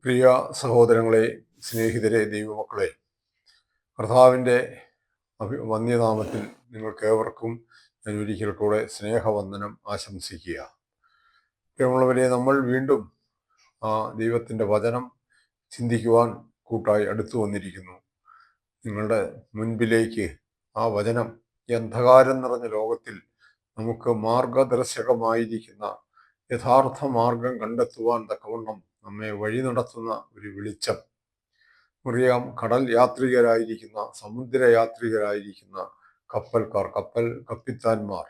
പ്രിയ സഹോദരങ്ങളെ, സ്നേഹിതരെ, ദൈവമക്കളെ, കർത്താവിൻ്റെ വന്യനാമത്തിൽ നിങ്ങൾക്കേവർക്കും ഞാൻ ഒരിക്കൽ കൂടെ സ്നേഹവന്ദനം ആശംസിക്കുക. പ്രിയമുള്ളവരെ, നമ്മൾ വീണ്ടും ദൈവത്തിൻ്റെ വചനം ചിന്തിക്കുവാൻ കൂട്ടായി അടുത്തു വന്നിരിക്കുന്നു. നിങ്ങളുടെ മുൻപിലേക്ക് ആ വചനം ഈ അന്ധകാരം നിറഞ്ഞ ലോകത്തിൽ നമുക്ക് മാർഗദർശകമായിരിക്കുന്ന യഥാർത്ഥ മാർഗം കണ്ടെത്തുവാൻ തക്കവണ്ണം നമ്മെ വഴി നടത്തുന്ന ഒരു വെളിച്ചം. അറിയാം, കടൽ യാത്രികരായിരിക്കുന്ന, സമുദ്ര യാത്രികരായിരിക്കുന്ന കപ്പിത്താന്മാർ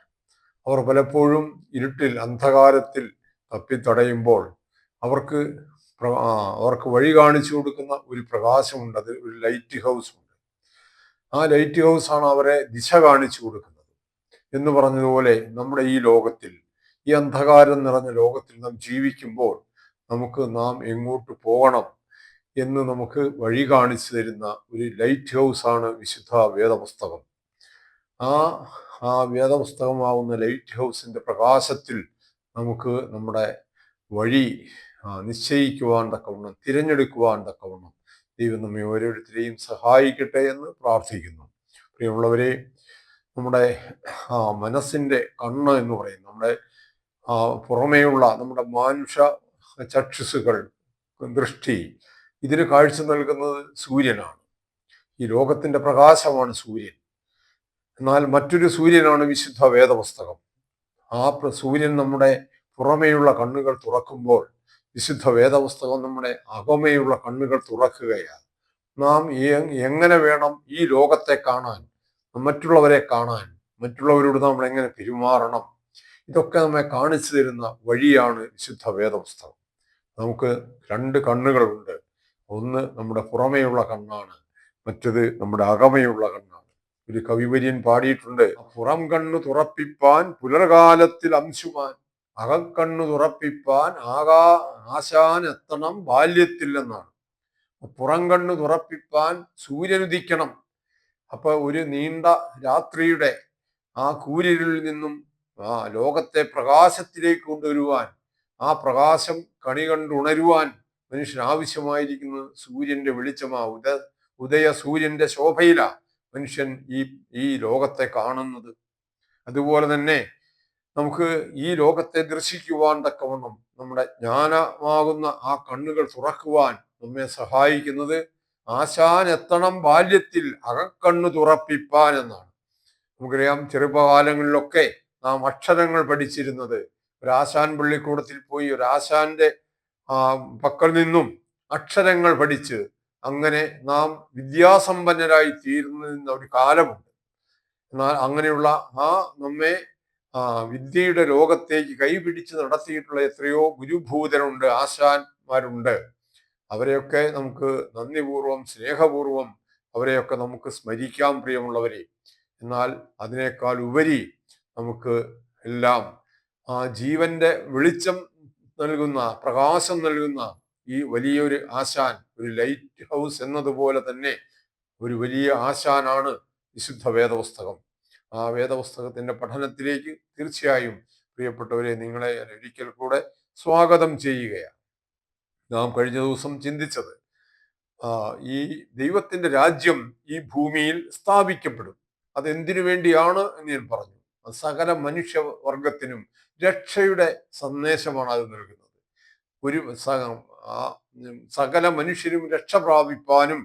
അവർ പലപ്പോഴും ഇരുട്ടിൽ, അന്ധകാരത്തിൽ തപ്പിത്തടയുമ്പോൾ അവർക്ക് വഴി കാണിച്ചു കൊടുക്കുന്ന ഒരു പ്രകാശമുണ്ട്. അത് ഒരു ലൈറ്റ് ഹൗസ് ഉണ്ട്. ആ ലൈറ്റ് ഹൗസാണ് അവരെ ദിശ കാണിച്ചു കൊടുക്കുന്നത്. എന്ന് പറഞ്ഞതുപോലെ നമ്മുടെ ഈ ലോകത്തിൽ, ഈ അന്ധകാരം നിറഞ്ഞ ലോകത്തിൽ നാം ജീവിക്കുമ്പോൾ നാം എങ്ങോട്ട് പോകണം എന്ന് നമുക്ക് വഴി കാണിച്ചു തരുന്ന ഒരു ലൈറ്റ് ഹൗസാണ് വിശുദ്ധ വേദപുസ്തകം. ആ വേദപുസ്തകമാവുന്ന ലൈറ്റ് ഹൗസിന്റെ പ്രകാശത്തിൽ നമുക്ക് നമ്മുടെ വഴി നിശ്ചയിക്കുവാൻ തക്കവണ്ണം, തിരഞ്ഞെടുക്കുവാൻ തക്കവണ്ണം ദൈവം നമ്മെ ഓരോരുത്തരെയും സഹായിക്കട്ടെ എന്ന് പ്രാർത്ഥിക്കുന്നു. പ്രിയമുള്ളവരെ, നമ്മുടെ മനസ്സിന്റെ കണ്ണ് എന്ന് പറയും, നമ്മുടെ പുറമേയുള്ള നമ്മുടെ മാനുഷ ചക്ഷുസുകൾ, ദൃഷ്ടി, ഇതിന് കാഴ്ച നൽകുന്നത് സൂര്യനാണ്. ഈ ലോകത്തിന്റെ പ്രകാശമാണ് സൂര്യൻ. എന്നാൽ മറ്റൊരു സൂര്യനാണ് വിശുദ്ധ വേദപുസ്തകം. ആ സൂര്യൻ നമ്മുടെ പുറമേയുള്ള കണ്ണുകൾ തുറക്കുമ്പോൾ വിശുദ്ധ വേദപുസ്തകം നമ്മുടെ അകമേയുള്ള കണ്ണുകൾ തുറക്കുകയാണ്. നാം എങ്ങനെ വേണം ഈ ലോകത്തെ കാണാൻ, മറ്റുള്ളവരെ കാണാൻ, മറ്റുള്ളവരോട് നമ്മൾ എങ്ങനെ പെരുമാറണം, ഇതൊക്കെ നമ്മെ കാണിച്ചു തരുന്ന വഴിയാണ് വിശുദ്ധ വേദപുസ്തകം. നമുക്ക് രണ്ട് കണ്ണുകളുണ്ട്. ഒന്ന് നമ്മുടെ പുറമേയുള്ള കണ്ണാണ്, മറ്റത് നമ്മുടെ അകമയുള്ള കണ്ണാണ്. ഒരു കവിവര്യൻ പാടിയിട്ടുണ്ട്: പുറം കണ്ണു തുറപ്പിപ്പാൻ പുലർകാലത്തിൽ അംശുമാൻ, അകക്കണ്ണു തുറപ്പിപ്പാൻ ആശാൻ എത്തണം ബാല്യത്തിൽ എന്നാണ്. പുറം കണ്ണു തുറപ്പിപ്പാൻ സൂര്യനുദിക്കണം. അപ്പൊ ഒരു നീണ്ട രാത്രിയുടെ ആ കൂരിരുളിൽ നിന്നും ലോകത്തെ പ്രകാശത്തിലേക്ക് കൊണ്ടുവരുവാൻ, ആ പ്രകാശം കണി കണ്ടുണരുവാൻ മനുഷ്യന് ആവശ്യമായിരിക്കുന്നത് സൂര്യന്റെ വെളിച്ചമാ. ഉദയ സൂര്യന്റെ ശോഭയിലാ മനുഷ്യൻ ഈ ലോകത്തെ കാണുന്നത്. അതുപോലെ തന്നെ നമുക്ക് ഈ ലോകത്തെ ദർശിക്കുവാൻ തക്കവണ്ണം നമ്മുടെ ജ്ഞാനമാകുന്ന ആ കണ്ണുകൾ തുറക്കുവാൻ നമ്മെ സഹായിക്കുന്നത് ആശാൻ എത്തണം ബാല്യത്തിൽ അകക്കണ്ണു തുറപ്പിപ്പാൻ എന്നാണ്. നമുക്കറിയാം, ചെറുപ്പകാലങ്ങളിലൊക്കെ നാം അക്ഷരങ്ങൾ പഠിച്ചിരുന്നത് ഒരു ആശാൻ പള്ളിക്കൂടത്തിൽ പോയി ഒരു ആശാന്റെ പക്കൽ നിന്നും അക്ഷരങ്ങൾ പഠിച്ച് അങ്ങനെ നാം വിദ്യാസമ്പന്നരായി തീരുന്ന ഒരു കാലമുണ്ട്. എന്നാൽ അങ്ങനെയുള്ള നമ്മെ വിദ്യയുടെ ലോകത്തേക്ക് കൈപിടിച്ച് നടത്തിയിട്ടുള്ള എത്രയോ ഗുരുഭൂതരുണ്ട്, ആശാന്മാരുണ്ട്. അവരെയൊക്കെ നമുക്ക് നന്ദിപൂർവം, സ്നേഹപൂർവം അവരെയൊക്കെ നമുക്ക് സ്മരിക്കാം, പ്രിയമുള്ളവരെ. എന്നാൽ അതിനേക്കാൾ ഉപരി നമുക്ക് എല്ലാം ജീവന്റെ വെളിച്ചം നൽകുന്ന, പ്രകാശം നൽകുന്ന ഈ വലിയൊരു ആശാൻ, ഒരു ലൈറ്റ് ഹൗസ് എന്നതുപോലെ തന്നെ ഒരു വലിയ ആശാനാണ് വിശുദ്ധ വേദപുസ്തകം. ആ വേദപുസ്തകത്തിന്റെ പഠനത്തിലേക്ക് തീർച്ചയായും പ്രിയപ്പെട്ടവരെ നിങ്ങളെ ഒരിക്കൽ കൂടെ സ്വാഗതം ചെയ്യുകയാണ്. നാം കഴിഞ്ഞ ദിവസം ചിന്തിച്ചത് ഈ ദൈവത്തിന്റെ രാജ്യം ഈ ഭൂമിയിൽ സ്ഥാപിക്കപ്പെടും. അതെന്തിനു വേണ്ടിയാണ് എന്ന് ഞാൻ പറഞ്ഞു. സകല മനുഷ്യവർഗത്തിനും രക്ഷയുടെ സന്ദേശമാണ് അത് നൽകുന്നത്. സകല മനുഷ്യരും രക്ഷ പ്രാപിപ്പാനും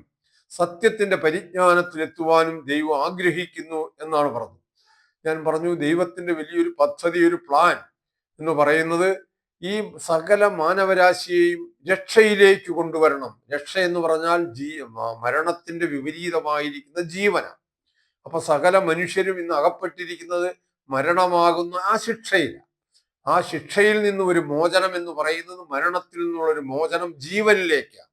സത്യത്തിന്റെ പരിജ്ഞാനത്തിലെത്തുവാനും ദൈവം ആഗ്രഹിക്കുന്നു എന്നാണ് പറഞ്ഞത്. ഞാൻ പറഞ്ഞു, ദൈവത്തിന്റെ വലിയൊരു പദ്ധതി, ഒരു പ്ലാൻ എന്ന് പറയുന്നത് ഈ സകല മാനവരാശിയെയും രക്ഷയിലേക്ക് കൊണ്ടുവരണം. രക്ഷ എന്ന് പറഞ്ഞാൽ മരണത്തിന്റെ വിപരീതമായിരിക്കുന്ന ജീവനാണ്. അപ്പൊ സകല മനുഷ്യരും ഇന്ന് അകപ്പെട്ടിരിക്കുന്നത് മരണമാകുന്ന ആ ശിക്ഷയിലാണ്. ആ ശിക്ഷയിൽ നിന്നും ഒരു മോചനം എന്ന് പറയുന്നത്, മരണത്തിൽ നിന്നുള്ള ഒരു മോചനം ജീവനിലേക്കാണ്.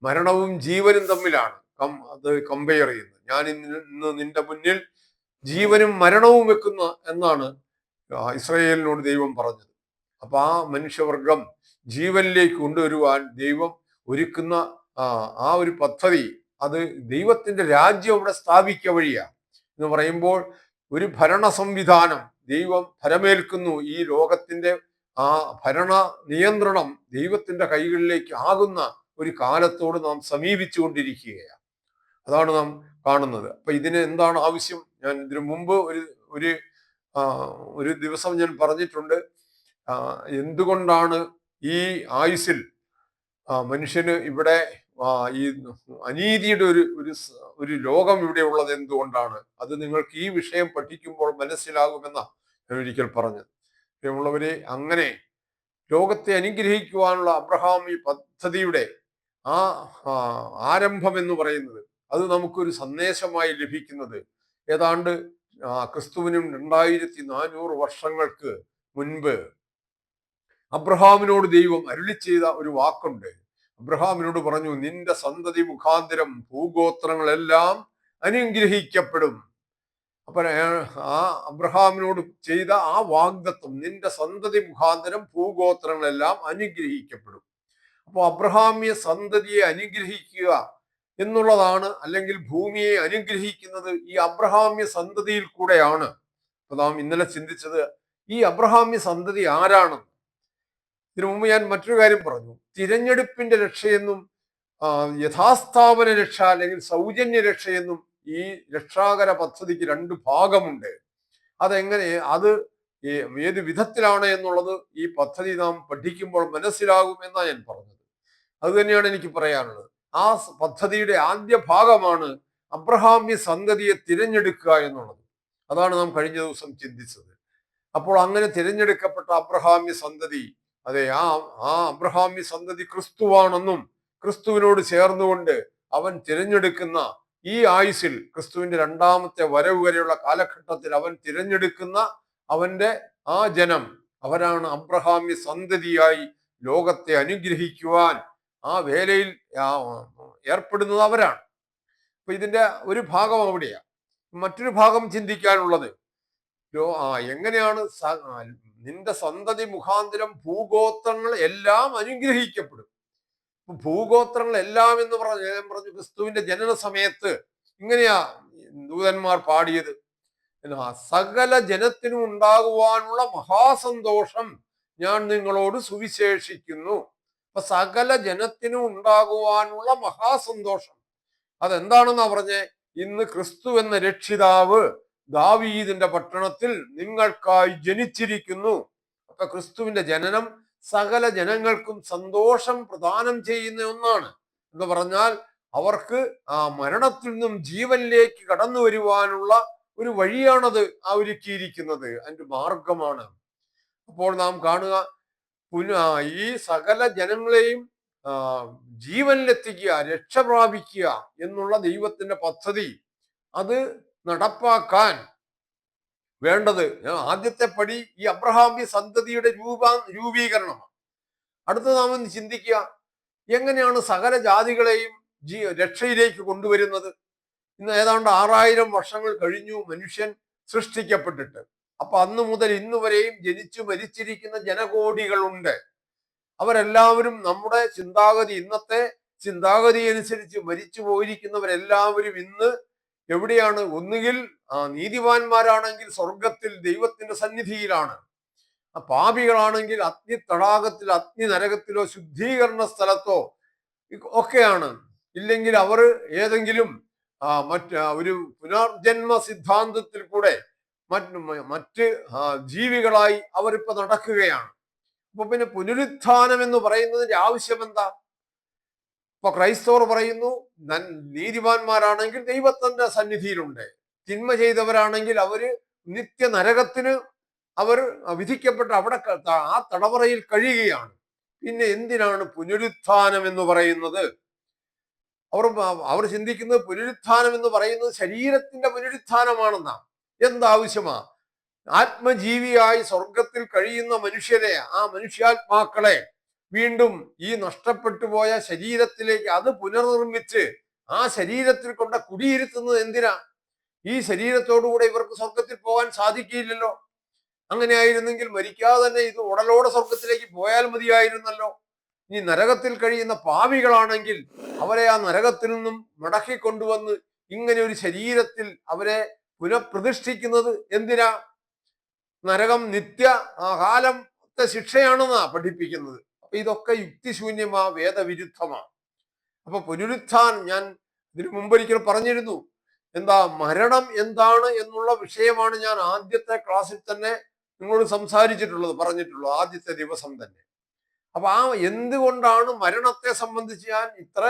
മരണവും ജീവനും തമ്മിലാണ് അത് കമ്പയർ ചെയ്യുന്നത്. ഞാൻ ഇന്ന് നിന്റെ മുന്നിൽ ജീവനും മരണവും വെക്കുന്ന എന്നാണ് ഇസ്രായേലിനോട് ദൈവം പറഞ്ഞത്. അപ്പൊ ആ മനുഷ്യവർഗം ജീവനിലേക്ക് കൊണ്ടുവരുവാൻ ദൈവം ഒരുക്കുന്ന ആ ഒരു പദ്ധതി, അത് ദൈവത്തിന്റെ രാജ്യം അവിടെ സ്ഥാപിക്കുക വഴിയാണ് എന്ന് പറയുമ്പോൾ ഒരു ഭരണ സംവിധാനം ദൈവം ഫലമേൽക്കുന്നു. ഈ ലോകത്തിന്റെ ആ ഭരണ നിയന്ത്രണം ദൈവത്തിന്റെ കൈകളിലേക്ക് ആകുന്ന ഒരു കാലത്തോട് നാം സമീപിച്ചു കൊണ്ടിരിക്കുകയാണ്. അതാണ് നാം കാണുന്നത്. അപ്പൊ ഇതിന് എന്താണ് ആവശ്യം? ഞാൻ ഇതിനു മുമ്പ് ഒരു ഒരു ദിവസം ഞാൻ പറഞ്ഞിട്ടുണ്ട്, എന്തുകൊണ്ടാണ് ഈ ആയുസ്സിൽ മനുഷ്യന് ഇവിടെ ഈ അനീതിയുടെ ഒരു ലോകം ഇവിടെ ഉള്ളത് എന്തുകൊണ്ടാണ്? അത് നിങ്ങൾക്ക് ഈ വിഷയം പഠിക്കുമ്പോൾ മനസ്സിലാകുമെന്ന ഞാൻ ഒരിക്കൽ പറഞ്ഞത്. പ്രിയമുള്ളവരെ, അങ്ങനെ ലോകത്തെ അനുഗ്രഹിക്കുവാനുള്ള അബ്രഹാം ഈ പദ്ധതിയുടെ ആ ആരംഭം എന്ന് പറയുന്നത്, അത് നമുക്കൊരു സന്ദേശമായി ലഭിക്കുന്നത് ഏതാണ്ട് ക്രിസ്തുവിനും 2400 വർഷങ്ങൾക്ക് മുൻപ് അബ്രഹാമിനോട് ദൈവം അരുളി ചെയ്ത ഒരു വാക്കുണ്ട്. അബ്രഹാമിനോട് പറഞ്ഞു, നിന്റെ സന്തതി മുഖാന്തരം ഭൂഗോത്രങ്ങളെല്ലാം അനുഗ്രഹിക്കപ്പെടും. അപ്പൊ ആ അബ്രഹാമിനോട് ചെയ്ത ആ വാഗ്ദത്വം, നിന്റെ സന്തതി മുഖാന്തരം ഭൂഗോത്രങ്ങളെല്ലാം അനുഗ്രഹിക്കപ്പെടും. അപ്പോൾ അബ്രഹാമിയ സന്തതിയെ അനുഗ്രഹിക്കുക എന്നുള്ളതാണ്, അല്ലെങ്കിൽ ഭൂമിയെ അനുഗ്രഹിക്കുന്നത് ഈ അബ്രഹാമ്യ സന്തതിയിൽ കൂടെയാണ്. അപ്പൊ നാം ഇന്നലെ ചിന്തിച്ചത് ഈ അബ്രഹാമ്യ സന്തതി ആരാണ്? ഇതിനു മുമ്പ് ഞാൻ മറ്റൊരു കാര്യം പറഞ്ഞു. തിരഞ്ഞെടുപ്പിന്റെ രക്ഷയെന്നും യഥാസ്ഥാപന രക്ഷ അല്ലെങ്കിൽ സൗജന്യ രക്ഷയെന്നും ഈ രക്ഷാകര പദ്ധതിക്ക് 2 ഭാഗമുണ്ട്. അതെങ്ങനെ, അത് ഏത് വിധത്തിലാണ് എന്നുള്ളത് ഈ പദ്ധതി നാം പഠിക്കുമ്പോൾ മനസ്സിലാകും എന്നാണ് ഞാൻ പറഞ്ഞത്. അത് തന്നെയാണ് എനിക്ക് പറയാനുള്ളത്. ആ പദ്ധതിയുടെ ആദ്യ ഭാഗമാണ് അബ്രഹാമ്യ സന്തതിയെ തിരഞ്ഞെടുക്കുക എന്നുള്ളത്. അതാണ് നാം കഴിഞ്ഞ ദിവസം ചിന്തിച്ചത്. അപ്പോൾ അങ്ങനെ തിരഞ്ഞെടുക്കപ്പെട്ട അബ്രഹാമ്യ സന്തതി, അതെ, ആ അബ്രഹാമ്യ സന്തതി ക്രിസ്തുവാണെന്നും ക്രിസ്തുവിനോട് ചേർന്നുകൊണ്ട് അവൻ തിരഞ്ഞെടുക്കുന്ന ഈ ആയുസ്സിൽ, ക്രിസ്തുവിന്റെ 2ാമത്തെ വരവ് വരെയുള്ള കാലഘട്ടത്തിൽ അവൻ തിരഞ്ഞെടുക്കുന്ന അവന്റെ ആ ജനം, അവരാണ് അബ്രഹാമ്യ സന്തതിയായി ലോകത്തെ അനുഗ്രഹിക്കുവാൻ ആ വേലയിൽ ഏർപ്പെടുന്നത് അവരാണ്. അപ്പൊ ഇതിന്റെ ഒരു ഭാഗം അവിടെയാണ്. മറ്റൊരു ഭാഗം ചിന്തിക്കാനുള്ളത്, എങ്ങനെയാണ് നിന്റെ സന്തതി മുഖാന്തരം ഭൂഗോത്രങ്ങൾ എല്ലാം അനുഗ്രഹിക്കപ്പെടും. ഭൂഗോത്രങ്ങൾ എല്ലാം എന്ന് ഞാൻ പറഞ്ഞു, ക്രിസ്തുവിന്റെ ജനന സമയത്ത് ഇങ്ങനെയാ ദൂതന്മാർ പാടിയത്, സകല ജനത്തിനും ഉണ്ടാകുവാനുള്ള മഹാസന്തോഷം ഞാൻ നിങ്ങളോട് സുവിശേഷിക്കുന്നു. അപ്പൊ സകല ജനത്തിനും ഉണ്ടാകുവാനുള്ള മഹാസന്തോഷം അതെന്താണെന്നാ പറഞ്ഞേ? ഇന്ന് ക്രിസ്തു എന്ന രക്ഷിതാവ് ദാവീദിന്റെ പട്ടണത്തിൽ നിങ്ങൾക്കായി ജനിച്ചിരിക്കുന്നു. അപ്പൊ ക്രിസ്തുവിന്റെ ജനനം സകല ജനങ്ങൾക്കും സന്തോഷം പ്രദാനം ചെയ്യുന്ന ഒന്നാണ്. എന്ന് പറഞ്ഞാൽ അവർക്ക് ആ മരണത്തിൽ നിന്നും ജീവനിലേക്ക് കടന്നു വരുവാനുള്ള ഒരു വഴിയാണത് ഒരുക്കിയിരിക്കുന്നത്, അതിന്റെ മാർഗമാണ്. അപ്പോൾ നാം കാണുക, ഈ സകല ജനങ്ങളെയും ജീവനിലെത്തിക്കുക, രക്ഷ പ്രാപിക്കുക എന്നുള്ള ദൈവത്തിന്റെ പദ്ധതി, അത് നടപ്പാക്കാൻ വേണ്ടത് ആദ്യത്തെ പടി ഈ അബ്രഹാമ്യ സന്തതിയുടെ രൂപീകരണമാണ്. അടുത്ത നാം ഒന്ന് ചിന്തിക്കുക, എങ്ങനെയാണ് സകല ജാതികളെയും രക്ഷയിലേക്ക് കൊണ്ടുവരുന്നത്? ഇന്ന് ഏതാണ്ട് 6000 വർഷങ്ങൾ കഴിഞ്ഞു മനുഷ്യൻ സൃഷ്ടിക്കപ്പെട്ടിട്ട്. അപ്പൊ അന്ന് മുതൽ ഇന്ന് വരെയും ജനിച്ചു മരിച്ചിരിക്കുന്ന ജനകോടികളുണ്ട്. അവരെല്ലാവരും നമ്മുടെ ചിന്താഗതി, ഇന്നത്തെ ചിന്താഗതി അനുസരിച്ച് മരിച്ചു പോയിരിക്കുന്നവരെല്ലാവരും ഇന്ന് എവിടെയാണ്? ഒന്നുകിൽ നീതിമാന്മാരാണെങ്കിൽ സ്വർഗത്തിൽ ദൈവത്തിന്റെ സന്നിധിയിലാണ്, പാപികളാണെങ്കിൽ അഗ്നി തടാകത്തിൽ, അഗ്നി നരകത്തിലോ ശുദ്ധീകരണ സ്ഥലത്തോ ഒക്കെയാണ്. ഇല്ലെങ്കിൽ അവർ ഏതെങ്കിലും ഒരു പുനർജന്മ സിദ്ധാന്തത്തിൽ കൂടെ മറ്റ് ജീവികളായി അവരിപ്പോ നടക്കുകയാണ്. അപ്പൊ പിന്നെ പുനരുത്ഥാനം എന്ന് പറയുന്നതിന്റെ ആവശ്യം എന്താ? ഇപ്പൊ ക്രൈസ്തവർ പറയുന്നു, നീതിമാന്മാരാണെങ്കിൽ ദൈവത്തിന്റെ സന്നിധിയിലുണ്ട്, തിന്മ ചെയ്തവരാണെങ്കിൽ അവര് നിത്യ നരകത്തിന് അവർ വിധിക്കപ്പെട്ട് അവിടെ ആ തടവറയിൽ കഴിയുകയാണ്. പിന്നെ എന്തിനാണ് പുനരുത്ഥാനം എന്ന് പറയുന്നത്? അവർ ചിന്തിക്കുന്നത് പുനരുത്ഥാനം എന്ന് പറയുന്നത് ശരീരത്തിന്റെ പുനരുത്ഥാനമാണെന്നാ. എന്താവശ്യമാ? ആത്മജീവിയായി സ്വർഗത്തിൽ കഴിയുന്ന മനുഷ്യരെ, ആ മനുഷ്യാത്മാക്കളെ വീണ്ടും ഈ നഷ്ടപ്പെട്ടു പോയ ശരീരത്തിലേക്ക് അത് പുനർനിർമ്മിച്ച് ആ ശരീരത്തിൽ കൊണ്ട് കുടിയിരുത്തുന്നത് എന്തിനാ? ഈ ശരീരത്തോടുകൂടെ ഇവർക്ക് സ്വർഗത്തിൽ പോകാൻ സാധിക്കില്ലല്ലോ. അങ്ങനെ ആയിരുന്നെങ്കിൽ മരിക്കാതെ തന്നെ ഇത് ഉടലോടെ സ്വർഗത്തിലേക്ക് പോയാൽ മതിയായിരുന്നല്ലോ. ഇനി നരകത്തിൽ കഴിയുന്ന പാപികളാണെങ്കിൽ അവരെ ആ നരകത്തിൽ നിന്നും മടക്കി കൊണ്ടുവന്ന് ഇങ്ങനെ ഒരു ശരീരത്തിൽ അവരെ പുനഃപ്രതിഷ്ഠിക്കുന്നത് എന്തിനാ? നരകം നിത്യ കാലത്തെ ശിക്ഷയാണെന്നാ പഠിപ്പിക്കുന്നത്. അപ്പൊ ഇതൊക്കെ യുക്തിശൂന്യമാ, വേദവിരുദ്ധമാ. അപ്പൊ പുനരുത്ഥാനം ഞാൻ ഇതിനു മുമ്പൊരിക്കൽ പറഞ്ഞിരുന്നു. എന്താ മരണം എന്താണ് എന്നുള്ള വിഷയമാണ് ഞാൻ ആദ്യത്തെ ക്ലാസ്സിൽ തന്നെ നിങ്ങളോട് സംസാരിച്ചിട്ടുള്ളത്, പറഞ്ഞിട്ടുള്ളത് ആദ്യത്തെ ദിവസം തന്നെ. അപ്പൊ എന്തുകൊണ്ടാണ് മരണത്തെ സംബന്ധിച്ച് ഞാൻ ഇത്ര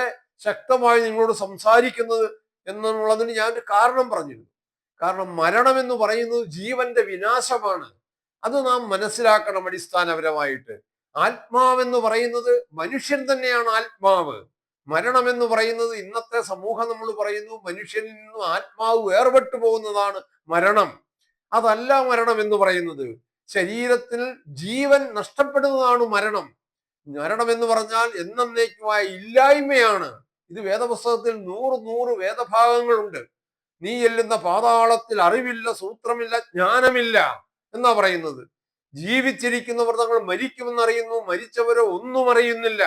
ശക്തമായി നിങ്ങളോട് സംസാരിക്കുന്നത് എന്നുള്ളതിന് ഞാൻ ഒരു കാരണം പറഞ്ഞിരുന്നു. കാരണം മരണം എന്ന് പറയുന്നത് ജീവന്റെ വിനാശമാണ്. അത് നാം മനസ്സിലാക്കണം അടിസ്ഥാനപരമായിട്ട്. ആത്മാവെന്ന് പറയുന്നത് മനുഷ്യൻ തന്നെയാണ് ആത്മാവ്. മരണം എന്ന് പറയുന്നത് ഇന്നത്തെ സമൂഹം നമ്മൾ പറയുന്നു മനുഷ്യനിൽ നിന്നും ആത്മാവ് വേർപെട്ടു പോകുന്നതാണ് മരണം. അതല്ല മരണം എന്ന് പറയുന്നത്. ശരീരത്തിൽ ജീവൻ നഷ്ടപ്പെടുന്നതാണ് മരണം. മരണം എന്ന് പറഞ്ഞാൽ എന്നേക്കുമായ ഇല്ലായ്മയാണ്. ഇത് വേദപുസ്തകത്തിൽ 100 വേദഭാഗങ്ങളുണ്ട്. നീ ചെല്ലുന്ന പാതാളത്തിൽ അറിവില്ല, സൂത്രമില്ല, ജ്ഞാനമില്ല എന്നാ പറയുന്നത്. ജീവിച്ചിരിക്കുന്നവർ തങ്ങൾ മരിക്കുമെന്നറിയുന്നു, മരിച്ചവരോ ഒന്നും അറിയുന്നില്ല.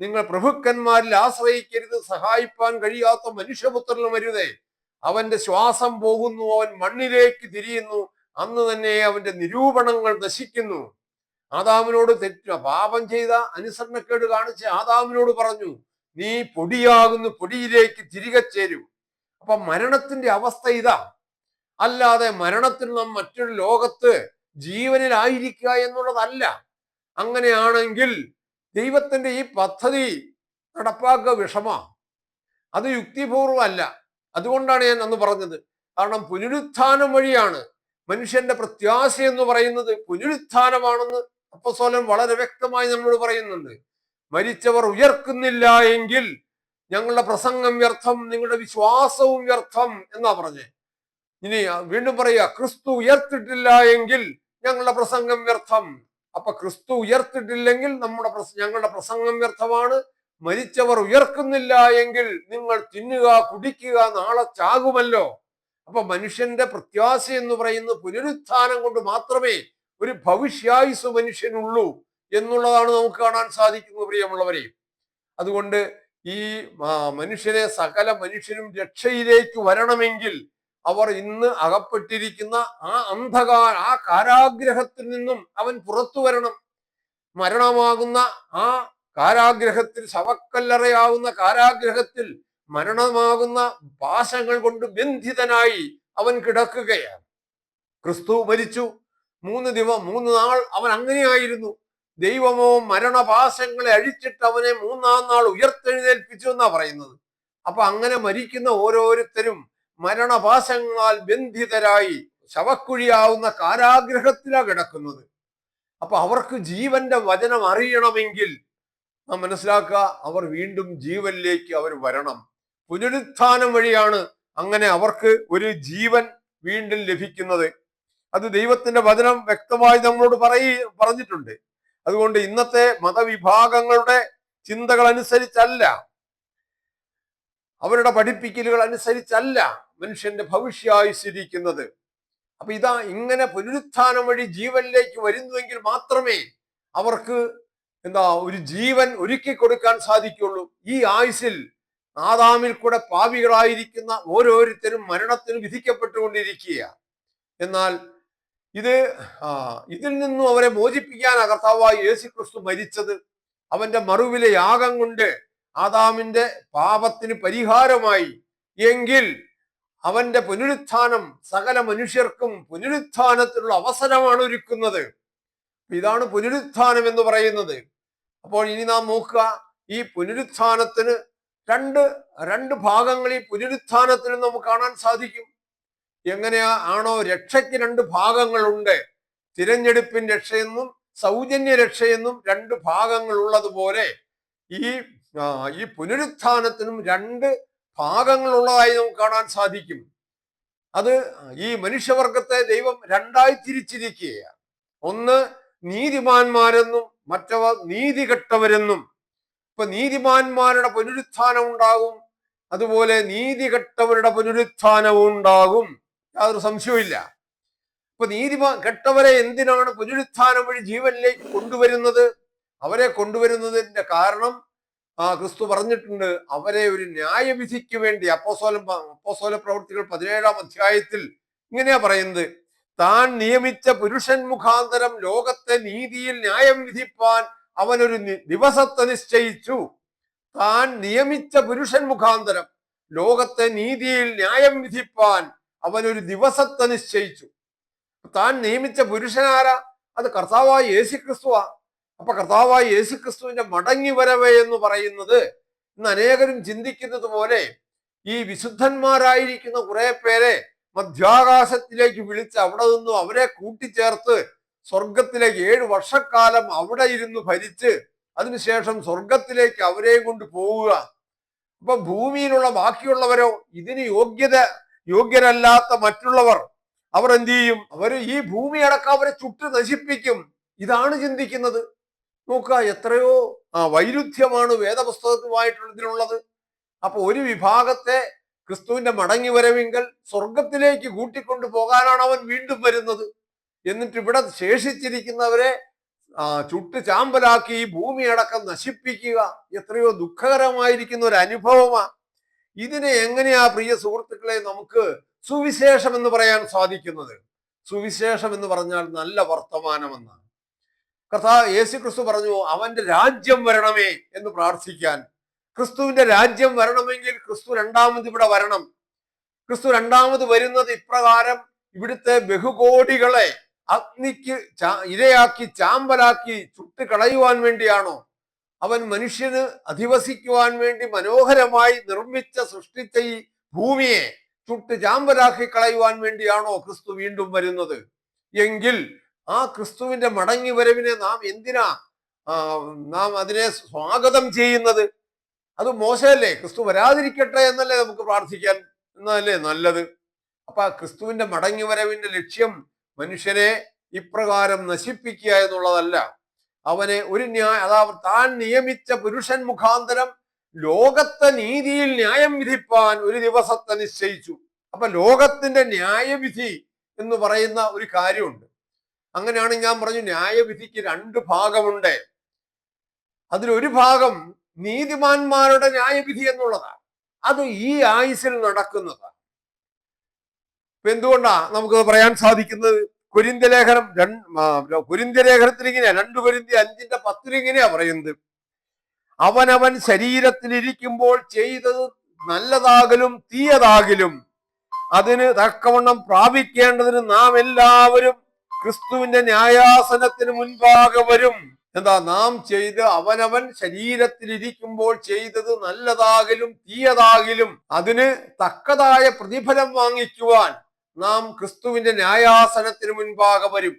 നിങ്ങൾ പ്രഭുക്കന്മാരിൽ ആശ്രയിക്കരുത്, സഹായിപ്പാൻ കഴിയാത്ത മനുഷ്യപുത്രനും അരുതേ. അവന്റെ ശ്വാസം പോകുന്നു, അവൻ മണ്ണിലേക്ക് തിരിയുന്നു, അന്ന് തന്നെ അവന്റെ നിരൂപണങ്ങൾ നശിക്കുന്നു. ആദാമിനോട് പാപം ചെയ്ത അനുസരണക്കേട് കാണിച്ച് ആദാമിനോട് പറഞ്ഞു, നീ പൊടിയാകുന്നു, പൊടിയിലേക്ക് തിരികെ ചേരും. അപ്പൊ മരണത്തിന്റെ അവസ്ഥ ഇതാ. അല്ലാതെ മരണത്തിൽ നാം മറ്റൊരു ലോകത്ത് ജീവനിലായിരിക്കുക എന്നുള്ളതല്ല. അങ്ങനെയാണെങ്കിൽ ദൈവത്തിന്റെ ഈ പദ്ധതി നടപ്പാക്കുക വിഷമാ, അത് യുക്തിപൂർവമല്ല. അതുകൊണ്ടാണ് ഞാൻ അന്ന് പറഞ്ഞത്. കാരണം പുനരുത്ഥാനം വഴിയാണ് മനുഷ്യന്റെ പ്രത്യാശ എന്ന് പറയുന്നത് പുനരുത്ഥാനമാണെന്ന് അപ്പോസ്തലൻ വളരെ വ്യക്തമായി നമ്മളോട് പറയുന്നുണ്ട്. മരിച്ചവർ ഉയർക്കുന്നില്ല എങ്കിൽ ഞങ്ങളുടെ പ്രസംഗം വ്യർത്ഥം, നിങ്ങളുടെ വിശ്വാസവും വ്യർത്ഥം എന്നാ പറഞ്ഞേ. ഇനി വീണ്ടും പറയുക, ക്രിസ്തു ഉയർത്തിട്ടില്ല എങ്കിൽ ഞങ്ങളുടെ പ്രസംഗം വ്യർത്ഥം. അപ്പൊ ക്രിസ്തു ഉയർത്തിട്ടില്ലെങ്കിൽ ഞങ്ങളുടെ പ്രസംഗം വ്യർത്ഥമാണ്. മരിച്ചവർ ഉയർക്കുന്നില്ല എങ്കിൽ നിങ്ങൾ തിന്നുക, കുടിക്കുക, നാളെ ചാകുമല്ലോ. അപ്പൊ മനുഷ്യന്റെ പ്രത്യാശ എന്ന് പറയുന്നത് പുനരുത്ഥാനം കൊണ്ട് മാത്രമേ ഒരു ഭവിഷ്യായുസ് മനുഷ്യനുള്ളൂ എന്നുള്ളതാണ് നമുക്ക് കാണാൻ സാധിക്കുന്നത് പ്രിയമുള്ളവരെ. അതുകൊണ്ട് ഈ മനുഷ്യനെ സകല മനുഷ്യരും രക്ഷയിലേക്ക് വരണമെങ്കിൽ അവർ ഇന്ന് അകപ്പെട്ടിരിക്കുന്ന ആ കാരാഗ്രഹത്തിൽ നിന്നും അവൻ പുറത്തു വരണം. മരണമാകുന്ന ആ കാരാഗ്രഹത്തിൽ, ശവക്കല്ലറയാവുന്ന കാരാഗ്രഹത്തിൽ മരണമാകുന്ന പാശങ്ങൾ കൊണ്ട് ബന്ധിതനായി അവൻ കിടക്കുകയാണ്. ക്രിസ്തു മരിച്ചു, 3 നാൾ അവൻ അങ്ങനെയായിരുന്നു. ദൈവമോ മരണപാശങ്ങളെ അഴിച്ചിട്ട് അവനെ 3-ാം നാൾ ഉയർത്തെഴുന്നേൽപ്പിച്ചു എന്നാ പറയുന്നത്. അപ്പൊ അങ്ങനെ മരിക്കുന്ന ഓരോരുത്തരും മരണപാശങ്ങളാൽ ബന്ധിതരായി ശവക്കുഴിയാവുന്ന കാരാഗ്രഹത്തിലാണ് കിടക്കുന്നത്. അപ്പൊ അവർക്ക് ജീവന്റെ വചനം അറിയണമെങ്കിൽ നാം മനസ്സിലാക്കുക, അവർ വീണ്ടും ജീവനിലേക്ക് അവർ വരണം. പുനരുത്ഥാനം വഴിയാണ് അങ്ങനെ അവർക്ക് ഒരു ജീവൻ വീണ്ടും ലഭിക്കുന്നത്. അത് ദൈവത്തിന്റെ വചനം വ്യക്തമായി നമ്മളോട് പറഞ്ഞിട്ടുണ്ട്. അതുകൊണ്ട് ഇന്നത്തെ മതവിഭാഗങ്ങളുടെ ചിന്തകൾ അനുസരിച്ചല്ല, അവരുടെ പഠിപ്പിക്കലുകൾ അനുസരിച്ചല്ല മനുഷ്യന്റെ ഭവിഷ്യായുസിരിക്കുന്നത്. അപ്പൊ ഇങ്ങനെ പുനരുത്ഥാനം വഴി ജീവനിലേക്ക് വരുന്നുവെങ്കിൽ മാത്രമേ അവർക്ക് ഒരു ജീവൻ ഒരുക്കി കൊടുക്കാൻ സാധിക്കുള്ളൂ. ഈ ആയുസിൽ ആദാമിൽ കൂടെ പാപികളായിരിക്കുന്ന ഓരോരുത്തരും മരണത്തിന് വിധിക്കപ്പെട്ടുകൊണ്ടിരിക്കുക. എന്നാൽ ഇതിൽ നിന്നും അവരെ മോചിപ്പിക്കാൻ കർത്താവായ യേശുക്രിസ്തു മരിച്ചത്. അവന്റെ മറുവിലെ യാഗം കൊണ്ട് ആദാമിന്റെ പാപത്തിന് പരിഹാരമായി. എങ്കിൽ അവന്റെ പുനരുത്ഥാനം സകല മനുഷ്യർക്കും പുനരുത്ഥാനത്തിനുള്ള അവസരമാണ് ഒരുക്കുന്നത്. ഇതാണ് പുനരുത്ഥാനം എന്ന് പറയുന്നത്. അപ്പോൾ ഇനി നാം നോക്കുക, ഈ പുനരുത്ഥാനത്തിന് രണ്ട് ഭാഗങ്ങളിൽ പുനരുത്ഥാനത്തിന് നമുക്ക് കാണാൻ സാധിക്കും. ആണോ രക്ഷയ്ക്ക് 2 ഭാഗങ്ങളുണ്ട്. തിരഞ്ഞെടുപ്പിൻ രക്ഷയെന്നും സൗജന്യ രക്ഷയെന്നും 2 ഭാഗങ്ങൾ ഉള്ളതുപോലെ ഈ പുനരുത്ഥാനത്തിനും 2 ഭാഗങ്ങളുള്ളതായി നമുക്ക് കാണാൻ സാധിക്കും. അത് ഈ മനുഷ്യവർഗത്തെ ദൈവം 2ആയി തിരിച്ചിരിക്കുകയാണ്. ഒന്ന് നീതിമാന്മാരെന്നും മറ്റവ നീതികെട്ടവരെന്നും. ഇപ്പൊ നീതിമാന്മാരുടെ പുനരുത്ഥാനം ഉണ്ടാകും, അതുപോലെ നീതികെട്ടവരുടെ പുനരുത്ഥാനവും ഉണ്ടാകും, യാതൊരു സംശയവുമില്ല. ഇപ്പൊ കെട്ടവരെ എന്തിനാണ് പുനരുത്ഥാനം വഴി ജീവനിലേക്ക് കൊണ്ടുവരുന്നത്? അവരെ കൊണ്ടുവരുന്നതിന്റെ കാരണം ക്രിസ്തു പറഞ്ഞിട്ടുണ്ട്, അവരെ ഒരു ന്യായവിധിക്ക് വേണ്ടി. അപ്പോസ്തല പ്രവൃത്തികൾ 17-ാം അധ്യായത്തിൽ ഇങ്ങനെയാ പറയുന്നത്, താൻ നിയമിച്ച പുരുഷൻ മുഖാന്തരം ലോകത്തെ നീതിയിൽ ന്യായം വിധിപ്പാൻ അവനൊരു ദിവസത്തെ നിശ്ചയിച്ചു. താൻ നിയമിച്ച പുരുഷൻ മുഖാന്തരം ലോകത്തെ നീതിയിൽ ന്യായം വിധിപ്പാൻ അവൻ ഒരു ദിവസത്തെ നിശ്ചയിച്ചു. താൻ നിയമിച്ച പുരുഷനാരാ? അത് കർത്താവായ യേശുക്രിസ്തുവാ. അപ്പൊ കർത്താവായ യേശുക്രിസ്തുവിന്റെ മടങ്ങി വരവ് എന്ന് പറയുന്നത് ഇന്ന് അനേകരും ചിന്തിക്കുന്നത് പോലെ ഈ വിശുദ്ധന്മാരായിരിക്കുന്ന കുറെ പേരെ മധ്യാകാശത്തിലേക്ക് വിളിച്ച് അവിടെ നിന്നും അവരെ കൂട്ടിച്ചേർത്ത് സ്വർഗത്തിലേക്ക് 7 വർഷക്കാലം അവിടെ ഇരുന്ന് ഭരിച്ച് അതിനുശേഷം സ്വർഗത്തിലേക്ക് അവരെയും കൊണ്ട് പോവുക. അപ്പൊ ഭൂമിയിലുള്ള ബാക്കിയുള്ളവരോ, ഇതിന് യോഗ്യരല്ലാത്ത മറ്റുള്ളവർ, അവർ എന്ത് ചെയ്യും? അവർ ഈ ഭൂമി അടക്കം അവരെ ചുട്ട് നശിപ്പിക്കും. ഇതാണ് ചിന്തിക്കുന്നത്. നോക്കുക, എത്രയോ വൈരുദ്ധ്യമാണ് വേദപുസ്തകത്തുമായിട്ടുള്ളതിനുള്ളത്. അപ്പൊ ഒരു വിഭാഗത്തെ ക്രിസ്തുവിന്റെ മടങ്ങി വരവെങ്കിൽ സ്വർഗത്തിലേക്ക് കൂട്ടിക്കൊണ്ടു പോകാനാണ് അവൻ വീണ്ടും വരുന്നത്. എന്നിട്ട് ഇവിടെ ശേഷിച്ചിരിക്കുന്നവരെ ചുട്ട് ചാമ്പലാക്കി ഈ ഭൂമി അടക്കം നശിപ്പിക്കുക. എത്രയോ ദുഃഖകരമായിരിക്കുന്ന ഒരു അനുഭവമാണ്. ഇതിനെ എങ്ങനെയാ പ്രിയ സുഹൃത്തുക്കളെ നമുക്ക് സുവിശേഷം എന്ന് പറയാൻ സാധിക്കുന്നത്? സുവിശേഷം എന്ന് പറഞ്ഞാൽ നല്ല വർത്തമാനമെന്നാണ്. യേശു ക്രിസ്തു പറഞ്ഞു അവന്റെ രാജ്യം വരണമേ എന്ന് പ്രാർത്ഥിക്കാൻ. ക്രിസ്തുവിന്റെ രാജ്യം വരണമെങ്കിൽ ക്രിസ്തു രണ്ടാമത് ഇവിടെ വരണം. ക്രിസ്തു രണ്ടാമത് വരുന്നത് ഇപ്രകാരം ഇവിടുത്തെ ബഹുകോടികളെ അഗ്നിക്ക് ഇരയാക്കി ചാമ്പലാക്കി ചുട്ട് കളയുവാൻ വേണ്ടിയാണോ? അവൻ മനുഷ്യന് അധിവസിക്കുവാൻ വേണ്ടി മനോഹരമായി സൃഷ്ടിച്ച ഈ ഭൂമിയെ ചുട്ട് ചാമ്പലാക്കി കളയുവാൻ വേണ്ടിയാണോ ക്രിസ്തു വീണ്ടും വരുന്നത്? എങ്കിൽ ആ ക്രിസ്തുവിന്റെ മടങ്ങി വരവിനെ നാം എന്തിനാ അതിനെ സ്വാഗതം ചെയ്യുന്നത്? അത് മോശമല്ലേ? ക്രിസ്തു വരാതിരിക്കട്ടെ എന്നല്ലേ നമുക്ക് പ്രാർത്ഥിക്കാൻ? എന്നല്ലേ നല്ലത്. അപ്പൊ ക്രിസ്തുവിന്റെ മടങ്ങി വരവിന്റെ ലക്ഷ്യം മനുഷ്യനെ ഇപ്രകാരം നശിപ്പിക്കുക എന്നുള്ളതല്ല. അവനെ അതായത് താൻ നിയമിച്ച പുരുഷൻ മുഖാന്തരം ലോകത്തെ നീതിയിൽ ന്യായം വിധിപ്പാൻ ഒരു ദിവസത്തെ നിശ്ചയിച്ചു. അപ്പൊ ലോകത്തിന്റെ ന്യായവിധി എന്ന് പറയുന്ന ഒരു കാര്യമുണ്ട്. അങ്ങനെയാണ് ഞാൻ പറഞ്ഞു, ന്യായവിധിക്ക് 2 ഭാഗമുണ്ട്. അതിലൊരു ഭാഗം നീതിമാന്മാരുടെ ന്യായവിധി എന്നുള്ളതാണ്. അത് ഈ ആയുസിൽ നടക്കുന്നതാണ്. എന്തുകൊണ്ടാ നമുക്കത് പറയാൻ സാധിക്കുന്നത്? കൊരിന്ത്യലേഖനത്തിൽ ഇങ്ങനെയാ, 2 കൊരിന്ത്യർ 5:10 ഇങ്ങനെയാ പറയുന്നത്, അവനവൻ ശരീരത്തിലിരിക്കുമ്പോൾ ചെയ്തത് നല്ലതാകലും തീയതാകലും അതിന് തക്കവണ്ണം പ്രാപിക്കേണ്ടതിന് നാം എല്ലാവരും ക്രിസ്തുവിന്റെ ന്യായാസനത്തിന് മുൻപാകെ വരും. എന്താ നാം അവനവൻ ശരീരത്തിലിരിക്കുമ്പോൾ ചെയ്തത് നല്ലതാകലും തീയതാകലും അതിന് തക്കതായ പ്രതിഫലം വാങ്ങിക്കുവാൻ നാം ക്രിസ്തുവിന്റെ ന്യായാസനത്തിന് മുൻപാകെ വരും.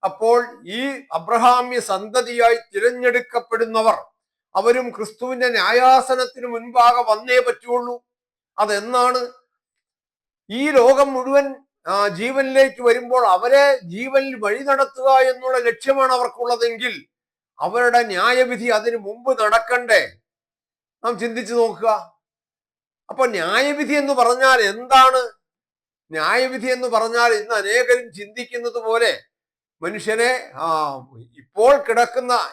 അപ്പോൾ ഈ അബ്രഹാമ്യ സന്തതിയായി തിരഞ്ഞെടുക്കപ്പെടുന്നവർ അവരും ക്രിസ്തുവിന്റെ ന്യായാസനത്തിന് മുൻപാകെ വന്നേ പറ്റുള്ളൂ. അതെന്നാണ്? ഈ ലോകം മുഴുവൻ ജീവനിലേക്ക് വരുമ്പോൾ അവരെ ജീവനിൽ വഴി നടത്തുക എന്നുള്ള ലക്ഷ്യമാണ് അവർക്കുള്ളതെങ്കിൽ അവരുടെ ന്യായവിധി അതിനു മുമ്പ് നടക്കണ്ടേ? നാം ചിന്തിച്ചു നോക്കുക. അപ്പൊ ന്യായവിധി എന്ന് പറഞ്ഞാൽ എന്താണ്? ന്യായവിധി എന്ന് പറഞ്ഞാൽ ഇന്ന് അനേകരും ചിന്തിക്കുന്നത് പോലെ മനുഷ്യനെ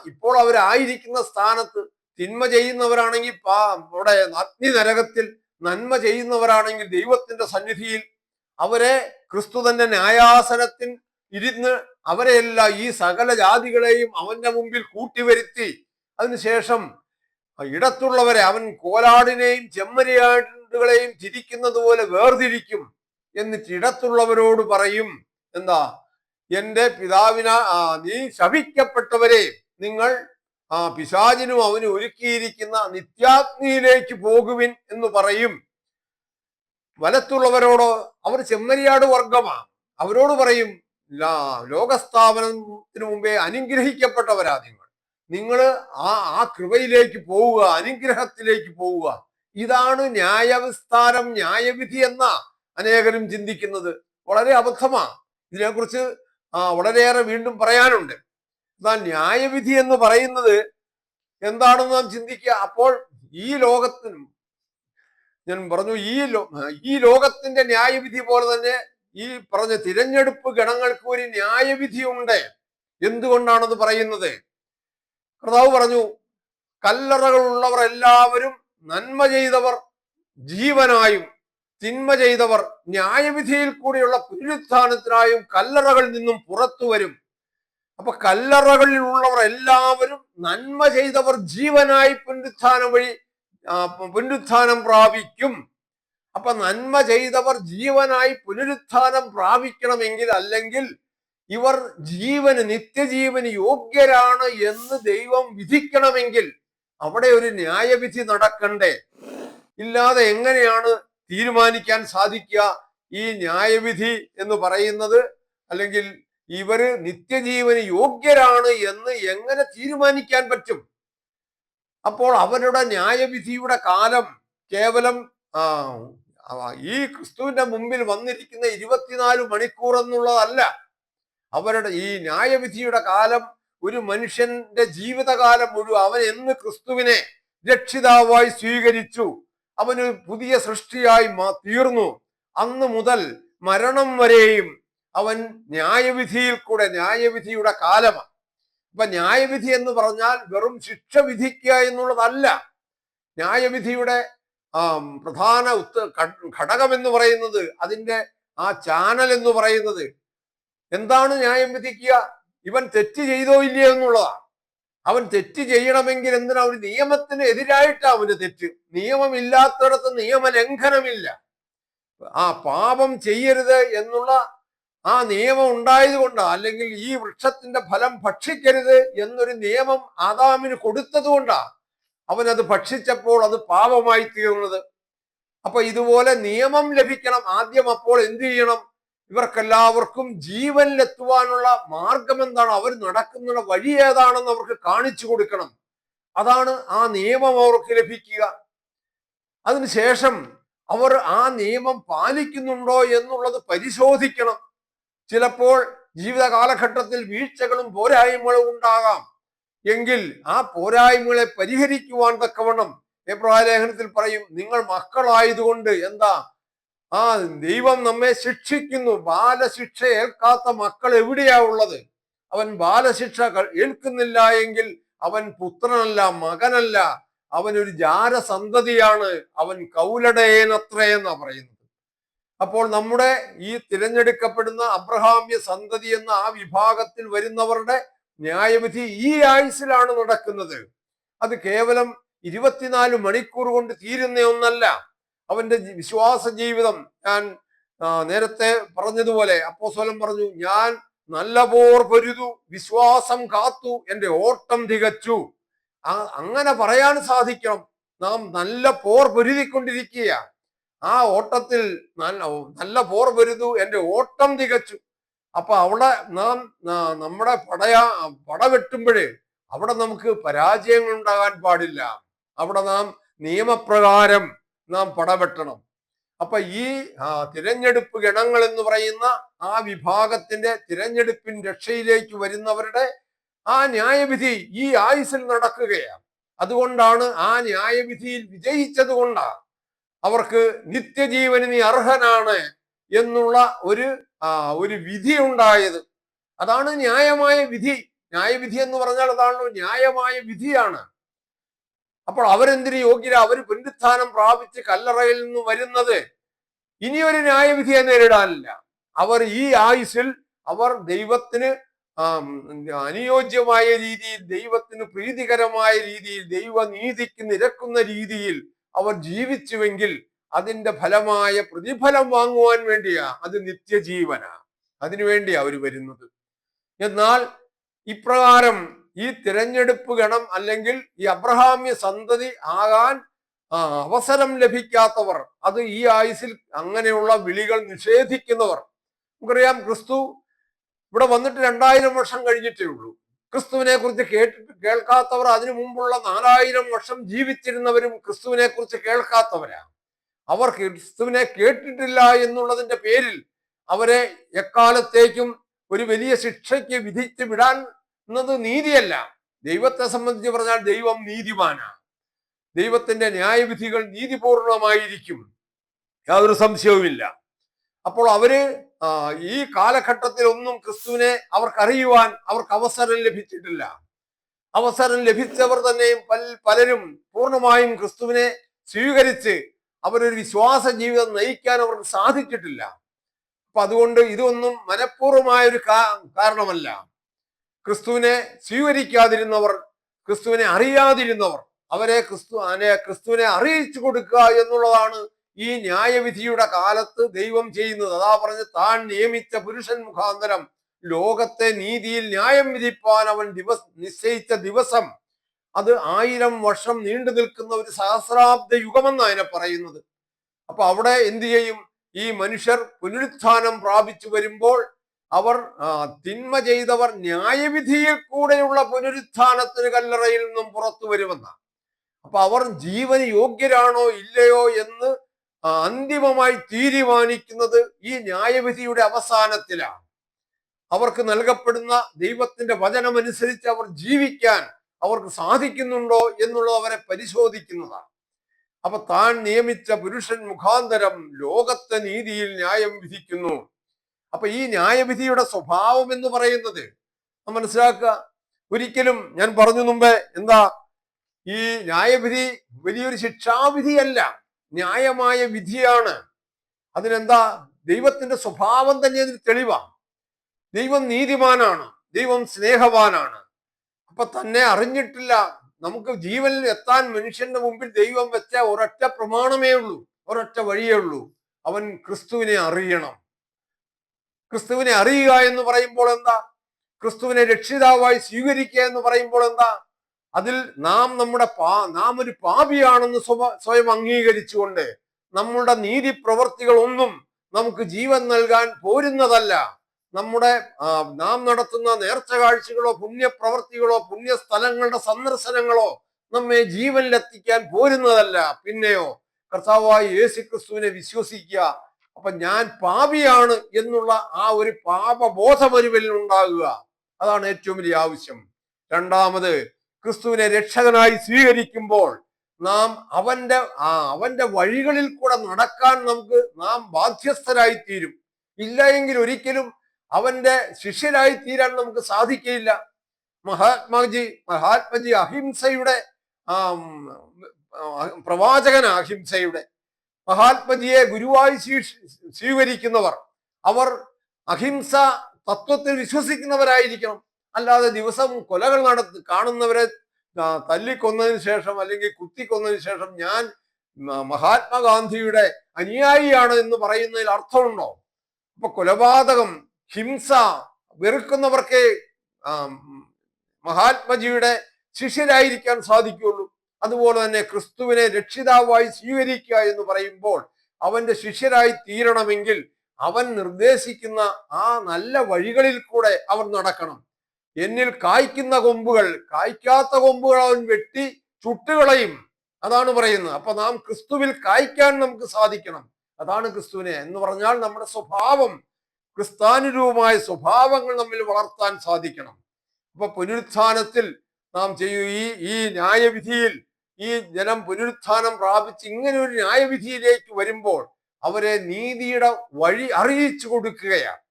ഇപ്പോൾ അവരായിരിക്കുന്ന സ്ഥാനത്ത് തിന്മ ചെയ്യുന്നവരാണെങ്കിൽ അവിടെ അഗ്നി നരകത്തിൽ, നന്മ ചെയ്യുന്നവരാണെങ്കിൽ ദൈവത്തിന്റെ സന്നിധിയിൽ, അവരെ ക്രിസ്തു തന്നെ ന്യായാസനത്തിൽ ഇരുന്ന് അവരെല്ലാം ഈ സകല ജാതികളെയും അവന്റെ മുമ്പിൽ കൂട്ടിവരുത്തി അതിനുശേഷം ഇടത്തുള്ളവരെ അവൻ കോലാടിനെയും ചെമ്മരിയാടുകളെയും തിരിക്കുന്നത് പോലെ വേർതിരിക്കും. എന്നിട്ട് ഇടത്തുള്ളവരോട് പറയും, എന്താ? എന്റെ നീ ശപിക്കപ്പെട്ടവരെ, നിങ്ങൾ പിശാചിനും അവന് ഒരുക്കിയിരിക്കുന്ന നിത്യാഗ്നിയിലേക്ക് പോകുവിൻ എന്ന് പറയും. വലത്തുള്ളവരോടോ, അവർ ചെമ്മരിയാട് വർഗമാണ്, അവരോട് പറയും, ലോകസ്ഥാപനത്തിന് മുമ്പേ അനുഗ്രഹിക്കപ്പെട്ടവരാ നിങ്ങൾ ആ കൃപയിലേക്ക് പോവുക, അനുഗ്രഹത്തിലേക്ക് പോവുക. ഇതാണ് ന്യായവിസ്താരം, ന്യായവിധി എന്ന അനേകരും ചിന്തിക്കുന്നത്. വളരെ അബദ്ധമാണ്. ഇതിനെക്കുറിച്ച് വളരെയേറെ വീണ്ടും പറയാനുണ്ട്. എന്നാൽ ന്യായവിധി എന്ന് പറയുന്നത് എന്താണെന്ന് നാം ചിന്തിക്കുക. അപ്പോൾ ഈ ലോകത്തിനും, ഞാൻ പറഞ്ഞു, ഈ ലോകത്തിന്റെ ന്യായവിധി പോലെ തന്നെ ഈ പറഞ്ഞ തിരഞ്ഞെടുപ്പ് ഗണങ്ങൾക്ക് ഒരു ന്യായവിധി ഉണ്ട്. എന്തുകൊണ്ടാണത് പറയുന്നത്? കർത്താവ് പറഞ്ഞു, കല്ലറകളുള്ളവർ എല്ലാവരും നന്മ ചെയ്തവർ ജീവനായും തിന്മ ചെയ്തവർ ന്യായവിധിയിൽ കൂടിയുള്ള പുനരുത്ഥാനത്തിനായും കല്ലറകളിൽ നിന്നും പുറത്തു വരും. അപ്പൊ കല്ലറകളിലുള്ളവർ എല്ലാവരും നന്മ ചെയ്തവർ ജീവനായി പുനരുത്ഥാനം വഴി പുനരുത്ഥാനം പ്രാപിക്കും. അപ്പൊ നന്മ ചെയ്തവർ ജീവനായി പുനരുത്ഥാനം പ്രാപിക്കണമെങ്കിൽ, അല്ലെങ്കിൽ ഇവർ നിത്യജീവന് യോഗ്യരാണ് എന്ന് ദൈവം വിധിക്കണമെങ്കിൽ അവിടെ ഒരു ന്യായവിധി നടക്കണ്ടേ? ഇല്ലാതെ എങ്ങനെയാണ് തീരുമാനിക്കാൻ സാധിക്കുക ഈ ന്യായവിധി എന്ന് പറയുന്നത്? അല്ലെങ്കിൽ ഇവര് നിത്യജീവന് യോഗ്യരാണ് എന്ന് എങ്ങനെ തീരുമാനിക്കാൻ പറ്റും? അപ്പോൾ അവരുടെ ന്യായവിധിയുടെ കാലം കേവലം ഈ ക്രിസ്തുവിന്റെ മുമ്പിൽ വന്നിരിക്കുന്ന 24 മണിക്കൂർ എന്നുള്ളതല്ല. അവരുടെ ഈ ന്യായവിധിയുടെ കാലം ഒരു മനുഷ്യന്റെ ജീവിതകാലം മുഴുവൻ. അവൻ എന്ന് ക്രിസ്തുവിനെ രക്ഷിതാവായി സ്വീകരിച്ചു, അവന് പുതിയ സൃഷ്ടിയായി തീർന്നു, അന്ന് മുതൽ മരണം വരെയും അവൻ ന്യായവിധിയുടെ കാലമാണ്. അപ്പൊ ന്യായവിധി എന്ന് പറഞ്ഞാൽ വെറും ശിക്ഷ വിധിക്കുക എന്നുള്ളതല്ല. ന്യായവിധിയുടെ പ്രധാന ഘടകം എന്ന് പറയുന്നത്, അതിന്റെ ആ ചാനൽ എന്ന് പറയുന്നത് എന്താണ്? ന്യായം വിധിക്കുക, ഇവൻ തെറ്റ് ചെയ്തോ ഇല്ലയോ എന്നുള്ളതാണ്. അവൻ തെറ്റ് ചെയ്യണമെങ്കിൽ എന്തിനാ? ഒരു നിയമത്തിന് എതിരായിട്ടാ അവന് തെറ്റ്. നിയമമില്ലാത്തടത്ത് നിയമലംഘനമില്ല. പാപം ചെയ്യരുത് എന്നുള്ള ആ നിയമം ഉണ്ടായത് കൊണ്ടാ, അല്ലെങ്കിൽ ഈ വൃക്ഷത്തിന്റെ ഫലം ഭക്ഷിക്കരുത് എന്നൊരു നിയമം ആദാമിന് കൊടുത്തത് കൊണ്ടാ അവനത് ഭക്ഷിച്ചപ്പോൾ അത് പാപമായി തീർന്നത്. അപ്പൊ ഇതുപോലെ നിയമം ലഭിക്കണം ആദ്യം. അപ്പോൾ എന്ത് ചെയ്യണം? ഇവർക്കെല്ലാവർക്കും ജീവനിലെത്തുവാനുള്ള മാർഗം എന്താണ്, അവർ നടക്കുന്ന വഴി ഏതാണെന്ന് അവർക്ക് കാണിച്ചു കൊടുക്കണം. അതാണ് ആ നിയമം അവർക്ക് ലഭിക്കുക. അതിനുശേഷം അവർ ആ നിയമം പാലിക്കുന്നുണ്ടോ എന്നുള്ളത് പരിശോധിക്കണം. ചിലപ്പോൾ ജീവിത കാലഘട്ടത്തിൽ വീഴ്ചകളും പോരായ്മകളും ഉണ്ടാകാം. എങ്കിൽ ആ പോരായ്മകളെ പരിഹരിക്കുവാൻ തക്കവണ്ണം എബ്രായ ലേഖനത്തിൽ പറയും, നിങ്ങൾ മക്കളായതുകൊണ്ട് എന്താ ദൈവം നമ്മെ ശിക്ഷിക്കുന്നു. ബാലശിക്ഷ ഏൽക്കാത്ത മക്കൾ എവിടെയാ ഉള്ളത്? അവൻ ബാലശിക്ഷ ഏൽക്കുന്നില്ല എങ്കിൽ അവൻ പുത്രനല്ല, മകനല്ല, അവനൊരു ജാരസന്തതിയാണ്, അവൻ കൗലടേനത്രയെന്നാ പറയുന്നത്. അപ്പോൾ നമ്മുടെ ഈ തിരഞ്ഞെടുക്കപ്പെടുന്ന അബ്രഹാമ്യ സന്തതി എന്ന ആ വിഭാഗത്തിൽ വരുന്നവരുടെ ന്യായവിധി ഈ ആയുസ്സിലാണ് നടക്കുന്നത്. അത് കേവലം 24 മണിക്കൂർ കൊണ്ട് തീരുന്ന ഒന്നല്ല. അവന്റെ വിശ്വാസ ജീവിതം, ഞാൻ നേരത്തെ പറഞ്ഞതുപോലെ അപ്പോസ്തലൻ പറഞ്ഞു, ഞാൻ നല്ല പോർ പൊരുതു, വിശ്വാസം കാത്തു, എൻ്റെ ഓട്ടം തികച്ചു. അങ്ങനെ പറയാൻ സാധിക്കണം. നാം നല്ല പോർ പൊരുതിക്കൊണ്ടിരിക്കുക. ആ ഓട്ടത്തിൽ നല്ല പോർ പൊരുതു, എൻ്റെ ഓട്ടം തികച്ചു. അപ്പൊ അവിടെ നാം നമ്മുടെ പട വെട്ടുമ്പോഴേ അവിടെ നമുക്ക് പരാജയങ്ങൾ ഉണ്ടാകാൻ പാടില്ല. അവിടെ നാം നിയമപ്രകാരം നാം പടവെട്ടണം. അപ്പൊ ഈ തിരഞ്ഞെടുപ്പ് ഗണങ്ങൾ എന്ന് പറയുന്ന ആ വിഭാഗത്തിന്റെ തിരഞ്ഞെടുപ്പിൻ രക്ഷയിലേക്ക് വരുന്നവരുടെ ആ ന്യായവിധി ഈ ആയുസ്സിൽ നടക്കുകയാണ്. അതുകൊണ്ടാണ് ആ ന്യായവിധിയിൽ വിജയിച്ചത് കൊണ്ടാണ് അവർക്ക് നിത്യജീവന് നീ അർഹനാണ് എന്നുള്ള ഒരു വിധി ഉണ്ടായത്. അതാണ് ന്യായമായ വിധി. ന്യായവിധി എന്ന് പറഞ്ഞാൽ അതാണല്ലോ ന്യായമായ വിധിയാണ്. അപ്പോൾ അവരെന്തിന് യോഗ്യര? അവർ പുനരുത്ഥാനം പ്രാപിച്ച് കല്ലറയിൽ നിന്ന് വരുന്നത് ഇനിയൊരു ന്യായവിധിയെ നേരിടാനില്ല. അവർ ഈ ആയുസ്സിൽ അവർ ദൈവത്തിന് അനുയോജ്യമായ രീതിയിൽ, ദൈവത്തിന് പ്രീതികരമായ രീതിയിൽ, ദൈവനീതിക്ക് നിരക്കുന്ന രീതിയിൽ അവർ ജീവിച്ചുവെങ്കിൽ അതിന്റെ ഫലമായ പ്രതിഫലം വാങ്ങുവാൻ വേണ്ടിയാ, അത് നിത്യജീവനാ. അതിനുവേണ്ടിയാ അവർ വരുന്നത്. എന്നാൽ ഇപ്രകാരം ഈ തിരഞ്ഞെടുപ്പ് ഗണം അല്ലെങ്കിൽ ഈ അബ്രഹാമ്യ സന്തതി ആകാൻ അവസരം ലഭിക്കാത്തവർ, അത് ഈ ആയുസ്സിൽ അങ്ങനെയുള്ള വിളികൾ നിഷേധിക്കുന്നവർ, നമുക്കറിയാം ക്രിസ്തു ഇവിടെ വന്നിട്ട് 2000 വർഷം കഴിഞ്ഞിട്ടേ ഉള്ളൂ. ക്രിസ്തുവിനെ കുറിച്ച് കേൾക്കാത്തവർ അതിനു മുമ്പുള്ള 4000 വർഷം ജീവിച്ചിരുന്നവരും ക്രിസ്തുവിനെ കുറിച്ച് കേൾക്കാത്തവരാ. അവർ ക്രിസ്തുവിനെ കേട്ടിട്ടില്ല എന്നുള്ളതിന്റെ പേരിൽ അവരെ എക്കാലത്തേക്കും ഒരു വലിയ ശിക്ഷയ്ക്ക് വിധിച്ച് വിടാൻ എന്നത് നീതിയല്ല. ദൈവത്തെ സംബന്ധിച്ച് പറഞ്ഞാൽ ദൈവം നീതിമാനാണ്. ദൈവത്തിന്റെ ന്യായവിധികൾ നീതിപൂർണമായിരിക്കും, യാതൊരു സംശയവുമില്ല. അപ്പോൾ അവര് ഈ കാലഘട്ടത്തിൽ ഒന്നും ക്രിസ്തുവിനെ അവർക്കറിയുവാൻ അവർക്ക് അവസരം ലഭിച്ചിട്ടില്ല. അവസരം ലഭിച്ചവർ തന്നെയും പലരും പൂർണ്ണമായും ക്രിസ്തുവിനെ സ്വീകരിച്ച് അവരൊരു വിശ്വാസ ജീവിതം നയിക്കാൻ അവർക്ക് സാധിച്ചിട്ടില്ല. അപ്പൊ അതുകൊണ്ട് ഇതൊന്നും മനഃപൂർവമായൊരു കാരണമല്ല. ക്രിസ്തുവിനെ സ്വീകരിക്കാതിരുന്നവർ, ക്രിസ്തുവിനെ അറിയാതിരുന്നവർ, അവരെ ക്രിസ്തുവിനെ അറിയിച്ചു കൊടുക്കുക എന്നുള്ളതാണ് ഈ ന്യായവിധിയുടെ കാലത്ത് ദൈവം ചെയ്യുന്നത്. അതാ പറഞ്ഞ് താൻ നിയമിച്ച പുരുഷൻ മുഖാന്തരം ലോകത്തെ നീതിയിൽ ന്യായം വിധിപ്പാൻ അവൻ നിശ്ചയിച്ച ദിവസം, അത് 1000 വർഷം നീണ്ടു നിൽക്കുന്ന ഒരു സഹസ്രാബ്ദ യുഗമെന്നാണ് അതിനെ പറയുന്നത്. അപ്പൊ അവിടെ എന്ത് ചെയ്യും? ഈ മനുഷ്യർ പുനരുത്ഥാനം പ്രാപിച്ചു വരുമ്പോൾ അവർ തിന്മ ചെയ്തവർ ന്യായവിധിയിൽ കൂടെയുള്ള പുനരുത്ഥാനത്തിന് കല്ലറയിൽ നിന്നും പുറത്തു വരുമെന്നാണ്. അപ്പൊ അവർ ജീവന് യോഗ്യരാണോ ഇല്ലയോ എന്ന് അന്തിമമായി തീരുമാനിക്കുന്നത് ഈ ന്യായവിധിയുടെ അവസാനത്തിലാണ്. അവർക്ക് നൽകപ്പെടുന്ന ദൈവത്തിന്റെ വചനമനുസരിച്ച് അവർ ജീവിക്കാൻ അവർക്ക് സാധിക്കുന്നുണ്ടോ എന്നുള്ളത് അവരെ പരിശോധിക്കുന്നതാണ്. അപ്പൊ താൻ നിയമിച്ച പുരുഷൻ മുഖാന്തരം ലോകത്തെ നീതിയിൽ ന്യായം വിധിക്കുന്നു. അപ്പൊ ഈ ന്യായവിധിയുടെ സ്വഭാവം എന്ന് പറയുന്നത് മനസ്സിലാക്കുക. ഒരിക്കലും ഞാൻ പറഞ്ഞു മുമ്പേ, എന്താ, ഈ ന്യായവിധി വലിയൊരു ശിക്ഷാവിധിയല്ല, ന്യായമായ വിധിയാണ്. അതിനെന്താ? ദൈവത്തിന്റെ സ്വഭാവം തന്നെ അതിന് തെളിവാണ്. ദൈവം നീതിമാനാണ്, ദൈവം സ്നേഹവാനാണ്. അപ്പൊ തന്നെ അറിഞ്ഞിട്ടില്ല, നമുക്ക് ജീവനിൽ എത്താൻ മനുഷ്യന്റെ മുമ്പിൽ ദൈവം വെച്ച ഒരൊറ്റ പ്രമാണമേ ഉള്ളൂ, ഒരൊറ്റ വഴിയേ ഉള്ളൂ. അവൻ ക്രിസ്തുവിനെ അറിയണം. ക്രിസ്തുവിനെ അറിയുക എന്ന് പറയുമ്പോൾ എന്താ? ക്രിസ്തുവിനെ രക്ഷിതാവായി സ്വീകരിക്കുക എന്ന് പറയുമ്പോൾ എന്താ? അതിൽ നാം ഒരു പാപിയാണെന്ന് സ്വയം അംഗീകരിച്ചുകൊണ്ട് നമ്മുടെ നീതി പ്രവർത്തികളൊന്നും നമുക്ക് ജീവൻ നൽകാൻ പോരുന്നതല്ല. നാം നടത്തുന്ന നേർച്ച കാഴ്ചകളോ പുണ്യപ്രവർത്തികളോ പുണ്യസ്ഥലങ്ങളുടെ സന്ദർശനങ്ങളോ നമ്മെ ജീവനിലെത്തിക്കാൻ പോരുന്നതല്ല. പിന്നെയോ കർത്താവായ യേശു ക്രിസ്തുവിനെ വിശ്വസിക്കുക. അപ്പൊ ഞാൻ പാപിയാണ് എന്നുള്ള ആ ഒരു പാപബോധം ഒരുവനിൽ ഉണ്ടാകുക, അതാണ് ഏറ്റവും വലിയ ആവശ്യം. രണ്ടാമത്, ക്രിസ്തുവിനെ രക്ഷകനായി സ്വീകരിക്കുമ്പോൾ നാം അവന്റെ വഴികളിൽ കൂടെ നടക്കാൻ നാം ബാധ്യസ്ഥരായി തീരും. ഇല്ല എങ്കിൽ ഒരിക്കലും അവന്റെ ശിഷ്യരായി തീരാൻ നമുക്ക് സാധിക്കില്ല. മഹാത്മജി അഹിംസയുടെ പ്രവാചകന, അഹിംസയുടെ മഹാത്മജിയെ ഗുരുവായി സ്വീകരിക്കുന്നവർ അവർ അഹിംസ തത്വത്തിൽ വിശ്വസിക്കുന്നവരായിരിക്കണം. അല്ലാതെ ദിവസം കൊലകൾ കാണുന്നവരെ തല്ലിക്കൊന്നതിന് ശേഷം അല്ലെങ്കിൽ കുത്തിക്കൊന്നതിന് ശേഷം ഞാൻ മഹാത്മാഗാന്ധിയുടെ അനുയായിയാണ് എന്ന് പറയുന്നതിൽ അർത്ഥമുണ്ടോ? അപ്പൊ കൊലപാതകം, ഹിംസ വെറുക്കുന്നവർക്ക് മഹാത്മജിയുടെ ശിഷ്യരായിരിക്കാൻ സാധിക്കുള്ളൂ. അതുപോലെ തന്നെ ക്രിസ്തുവിനെ രക്ഷിതാവായി സ്വീകരിക്കുക എന്ന് പറയുമ്പോൾ അവന്റെ ശിഷ്യരായി തീരണമെങ്കിൽ അവൻ നിർദ്ദേശിക്കുന്ന ആ നല്ല വഴികളിൽ കൂടെ അവർ നടക്കണം. എന്നിൽ കായ്ക്കുന്ന കൊമ്പുകൾ, കായ്ക്കാത്ത കൊമ്പുകൾ അവൻ വെട്ടി ചുട്ടുകളയും, അതാണ് പറയുന്നത്. അപ്പൊ നാം ക്രിസ്തുവിൽ കായ്ക്കാൻ നമുക്ക് സാധിക്കണം. അതാണ് ക്രിസ്തുവിനെ എന്ന് പറഞ്ഞാൽ നമ്മുടെ സ്വഭാവം, ക്രിസ്താനുരൂപമായ സ്വഭാവങ്ങൾ നമ്മിൽ വളർത്താൻ സാധിക്കണം. അപ്പൊ പുനരുത്ഥാനത്തിൽ നാം ഈ ന്യായവിധിയിൽ ഈ ജനം പുനരുത്ഥാനം പ്രാപിച്ച് ഇങ്ങനെ ഒരു ന്യായവിധിയിലേക്ക് വരുമ്പോൾ അവരെ നീതിയുടെ വഴി അറിയിച്ചു കൊടുക്കുകയാണ്.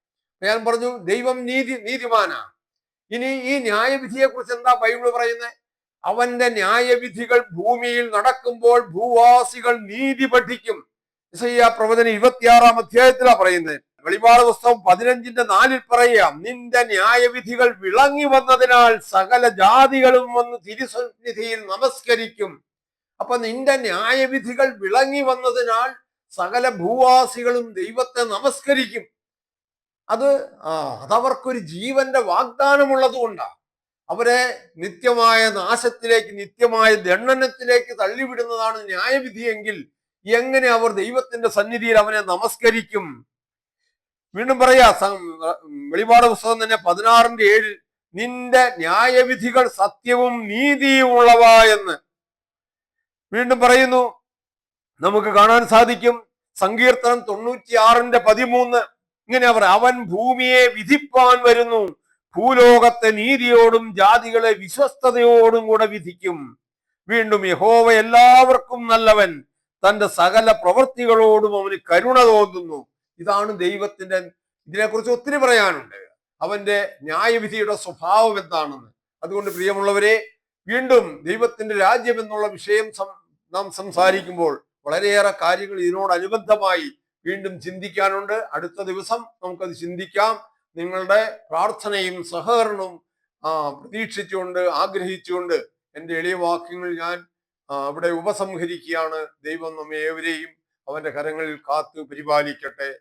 ഞാൻ പറഞ്ഞു ദൈവം നീതിമാനാണ്. ഇനി ഈ ന്യായവിധിയെ കുറിച്ച് എന്താ ബൈബിൾ പറയുന്നത്? അവന്റെ ന്യായവിധികൾ ഭൂമിയിൽ നടക്കുമ്പോൾ ഭൂവാസികൾ നീതി പഠിക്കും. യെശയ്യാ പ്രവചനം 26-ാം അധ്യായത്തിലാ പറയുന്നത്. വെളിപാട് പുസ്തകം 15:4 പറയാം, നിന്റെ ന്യായവിധികൾ വിളങ്ങി വന്നതിനാൽ സകല ജാതികളും വന്ന് തിരുസന്നിധിയിൽ നമസ്കരിക്കും. അപ്പൊ നിന്റെ ന്യായവിധികൾ വിളങ്ങി വന്നതിനാൽ സകല ഭൂവാസികളും ദൈവത്തെ നമസ്കരിക്കും. അതവർക്കൊരു ജീവന്റെ വാഗ്ദാനമുള്ളത് കൊണ്ടാണ്. അവരെ നിത്യമായ നാശത്തിലേക്ക്, നിത്യമായ ദണ്ഡനത്തിലേക്ക് തള്ളിവിടുന്നതാണ് ന്യായവിധിയെങ്കിൽ എങ്ങനെ അവർ ദൈവത്തിന്റെ സന്നിധിയിൽ അവനെ നമസ്കരിക്കും? വീണ്ടും പറയാ, വെളിപാട് പുസ്തകം തന്നെ 16:7, നിന്റെ ന്യായവിധികൾ സത്യവും നീതിയും ഉള്ളവ എന്ന് വീണ്ടും പറയുന്നു. നമുക്ക് കാണാൻ സാധിക്കും സങ്കീർത്തനം 96:13. ഇങ്ങനെ അവൻ ഭൂമിയെ വിധിപ്പാൻ വരുന്നു, ഭൂലോകത്തെ നീതിയോടും ജാതികളെ വിശ്വസ്തയോടും കൂടെ വിധിക്കും. വീണ്ടും യഹോവ എല്ലാവർക്കും നല്ലവൻ, തന്റെ സകല പ്രവൃത്തികളോടും അവന് കരുണ തോന്നുന്നു. ഇതാണ് ദൈവത്തിന്റെ. ഇതിനെക്കുറിച്ച് ഒത്തിരി പറയാനുണ്ട്, അവന്റെ ന്യായവിധിയുടെ സ്വഭാവം എന്താണെന്ന്. അതുകൊണ്ട് പ്രിയമുള്ളവരെ, വീണ്ടും ദൈവത്തിന്റെ രാജ്യം എന്നുള്ള വിഷയം നാം സംസാരിക്കുമ്പോൾ വളരെയേറെ കാര്യങ്ങൾ ഇതിനോടനുബന്ധമായി വീണ്ടും ചിന്തിക്കാനുണ്ട്. അടുത്ത ദിവസം നമുക്കത് ചിന്തിക്കാം. നിങ്ങളുടെ പ്രാർത്ഥനയും സഹകരണവും പ്രതീക്ഷിച്ചുകൊണ്ട്, ആഗ്രഹിച്ചുകൊണ്ട് എൻ്റെ എളിയ വാക്യങ്ങൾ ഞാൻ അവിടെ ഉപസംഹരിക്കുകയാണ്. ദൈവം നമ്മെ ഏവരെയും അവന്റെ കരങ്ങളിൽ കാത്ത് പരിപാലിക്കട്ടെ.